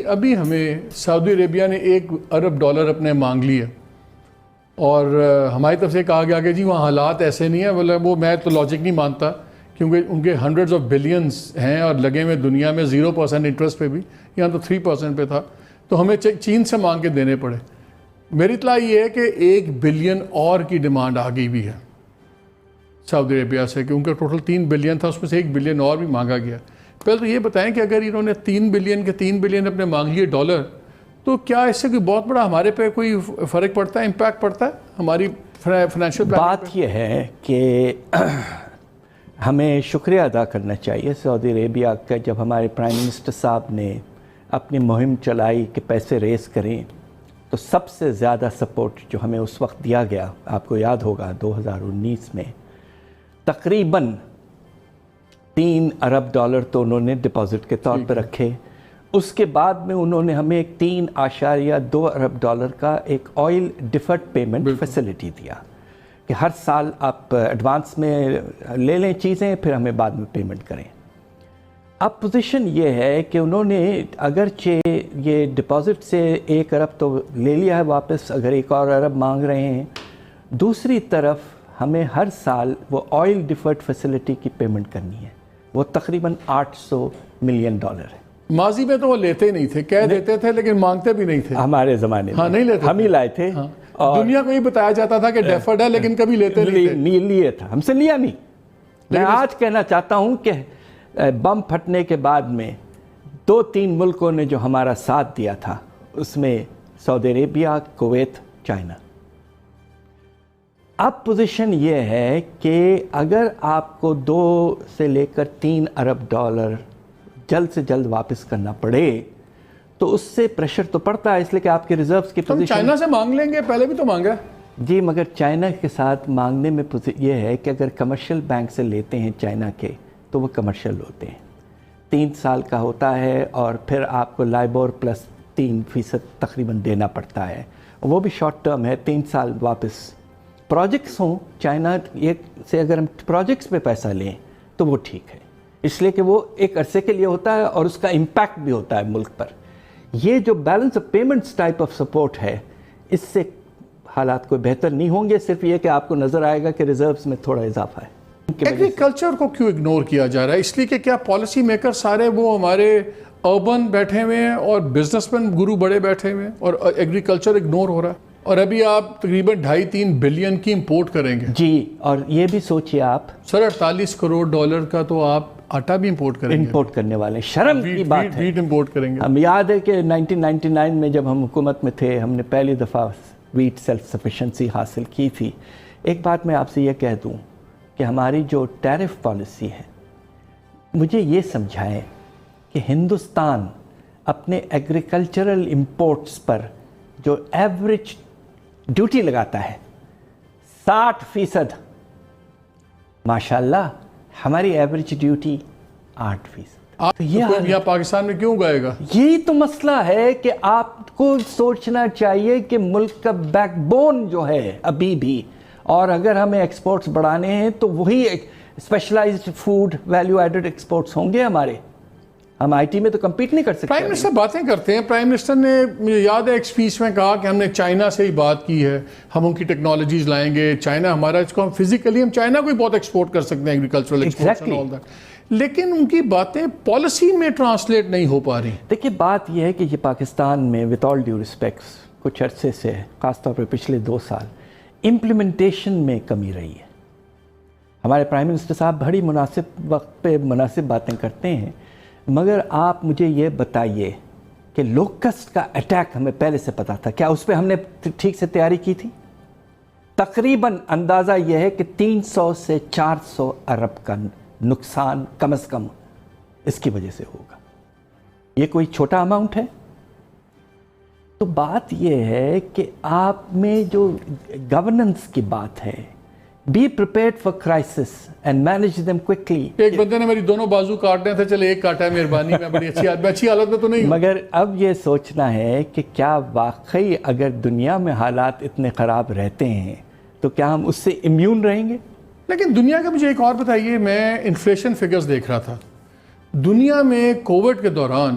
ابھی ہمیں سعودی عربیہ نے $1 ارب اپنے مانگ لیے اور ہماری طرف سے کہا گیا کہ جی وہاں حالات ایسے نہیں ہیں. وہ میں تو لاجک نہیں مانتا کیونکہ ان کے ہنڈریڈز آف بلینز ہیں اور لگے ہوئے دنیا میں 0% انٹرسٹ پہ بھی, یہاں تو 3% پہ تھا, تو ہمیں چین سے مانگ کے دینے پڑے. میری اطلاع یہ ہے کہ 1 بلین اور کی ڈیمانڈ آ گئی بھی ہے سعودی عربیہ سے, کیونکہ ٹوٹل 3 بلین تھا, اس میں سے 1 بلین اور بھی مانگا گیا. پہلے تو یہ بتائیں کہ اگر انہوں نے 3 بلین اپنے مانگ لیے ڈالر, تو کیا اس سے کوئی بہت بڑا ہمارے پہ کوئی فرق پڑتا ہے, امپیکٹ پڑتا ہے ہماری فائنینشیل پلاننگ پہ؟ بات یہ ہے کہ ہمیں شکریہ ادا کرنا چاہیے سعودی عربیہ کا. جب ہمارے پرائم منسٹر صاحب نے اپنی مہم چلائی کہ پیسے ریز کریں, تو سب سے زیادہ سپورٹ جو ہمیں اس وقت دیا گیا, آپ کو یاد ہوگا 2019 میں تقریباً $3 ارب تو انہوں نے ڈپازٹ کے طور پہ رکھے. اس کے بعد میں انہوں نے ہمیں ایک $3.2 ارب کا ایک آئل ڈیفرڈ پیمنٹ فیسلٹی دیا کہ ہر سال آپ ایڈوانس میں لے لیں چیزیں, پھر ہمیں بعد میں پیمنٹ کریں. اب پوزیشن یہ ہے کہ انہوں نے اگرچہ یہ ڈپازٹ سے 1 ارب تو لے لیا ہے واپس, اگر 1 اور ارب مانگ رہے ہیں, دوسری طرف ہمیں ہر سال وہ آئل ڈیفرڈ فیسلٹی کی پیمنٹ کرنی ہے, وہ تقریباً $800 ملین ہے. ماضی میں تو وہ لیتے نہیں تھے, کہہ دیتے تھے لیکن مانگتے بھی نہیں تھے ہمارے زمانے میں. نہیں لیتے, ہم ہی لائے تھے. دنیا کو یہ بتایا جاتا تھا کہ ڈیفرڈ ہے, لیکن کبھی لیتے نہیں لیے تھا, ہم سے لیا نہیں. میں آج کہنا چاہتا ہوں کہ بم پھٹنے کے بعد میں 2-3 ملکوں نے جو ہمارا ساتھ دیا تھا, اس میں سعودی عربیہ, کویت, چائنا. اب پوزیشن یہ ہے کہ اگر آپ کو 2 سے لے کر $3 ارب جلد سے جلد واپس کرنا پڑے, تو اس سے پریشر تو پڑتا ہے, اس لیے کہ آپ کے ریزروز کی ہم چائنا سے مانگ لیں گے, پہلے بھی تو مانگا جی. مگر چائنا کے ساتھ مانگنے میں یہ ہے کہ اگر کمرشل بینک سے لیتے ہیں چائنا کے, تو وہ کمرشل ہوتے ہیں, 3 سال کا ہوتا ہے, اور پھر آپ کو لائبور پلس 3% تقریباً دینا پڑتا ہے, وہ بھی شارٹ ٹرم ہے, 3 سال واپس. پروجیکٹس ہوں چائنا سے, اگر ہم پروجیکٹس پہ پیسہ لیں تو وہ ٹھیک ہے, اس لیے کہ وہ ایک عرصے کے لیے ہوتا ہے اور اس کا امپیکٹ بھی ہوتا ہے ملک پر. یہ جو balance of payments type of support ہے, اس سے حالات کوئی بہتر نہیں ہوں گے, صرف یہ کہ آپ کو نظر آئے گا کہ ریزروز میں تھوڑا اضافہ ہے. ایگریکلچر کو کیوں اگنور کیا جا رہا ہے؟ اس لیے کہ کیا پالیسی میکر سارے وہ ہمارے اربن بیٹھے ہوئے ہیں اور بزنس مین گرو بڑے بیٹھے ہوئے ہیں, اور ایگریکلچر اگنور ہو رہا ہے؟ اور ابھی آپ تقریباً 2.5-3 بلین کی امپورٹ کریں گے جی. اور یہ بھی سوچئے آپ سر $48 کروڑ کا تو آپ آٹا بھی امپورٹ کریں گے, امپورٹ کرنے والے, شرم کی بات ہے. ویٹ امپورٹ کریں گے. ہم یاد ہے کہ 1999 میں جب ہم حکومت میں تھے, ہم نے پہلی دفعہ ویٹ سیلف سفیشنسی حاصل کی تھی. ایک بات میں آپ سے یہ کہہ دوں کہ ہماری جو ٹیرف پالیسی ہے, مجھے یہ سمجھائیں کہ ہندوستان اپنے ایگریکلچرل امپورٹس پر جو ایوریج ڈیوٹی لگاتا ہے 60%, ماشاءاللہ ہماری ایوریج ڈیوٹی 8%. یہاں پاکستان میں کیوں گائے گا؟ یہی تو مسئلہ ہے کہ آپ کو سوچنا چاہیے کہ ملک کا بیک بون جو ہے ابھی بھی, اور اگر ہمیں ایکسپورٹس بڑھانے ہیں تو وہی specialised food value added exports ہوں گے ہمارے. ہم آئی ٹی میں تو کمپیٹ نہیں کر سکتے. پرائم منسٹر باتیں کرتے ہیں, پرائم منسٹر نے مجھے یاد ہے ایک اسپیچ میں کہا کہ ہم نے چائنا سے ہی بات کی ہے, ہم ان کی ٹیکنالوجیز لائیں گے, چائنا ہمارا, اس کو ہم فزیکلی ہم چائنا کو ہی بہت ایکسپورٹ کر سکتے ہیں, agricultural exports and all that, لیکن ان کی باتیں پالیسی میں ٹرانسلیٹ نہیں ہو پا رہی. دیکھیے بات یہ ہے کہ یہ پاکستان میں ود آل ڈیو ریسپیکٹس کچھ عرصے سے, خاص طور پر پچھلے 2 سال, امپلیمنٹیشن میں کمی رہی ہے. ہمارے پرائم منسٹر صاحب بڑی مناسب وقت پہ مناسب باتیں کرتے ہیں, مگر آپ مجھے یہ بتائیے کہ لوکسٹ کا اٹیک ہمیں پہلے سے پتا تھا, کیا اس پہ ہم نے ٹھیک سے تیاری کی تھی؟ تقریباً اندازہ یہ ہے کہ 300 سے 400 ارب کا نقصان کم از کم اس کی وجہ سے ہوگا. یہ کوئی چھوٹا اماؤنٹ ہے؟ تو بات یہ ہے کہ آپ میں جو گورننس کی بات ہے, be prepared for crisis and manage them quickly. ایک بندے نے میری دونوں بازو کاٹنے تھے, چلے ایک کاٹا ہے, مہربانی, میں بڑی اچھی حالت میں تو نہیں ہوں. مگر اب یہ سوچنا ہے کہ کیا واقعی اگر دنیا میں حالات اتنے خراب رہتے ہیں تو کیا ہم اس سے امیون رہیں گے؟ لیکن دنیا کا مجھے ایک اور بتائیے, میں انفلیشن فگرز دیکھ رہا تھا, دنیا میں کووڈ کے دوران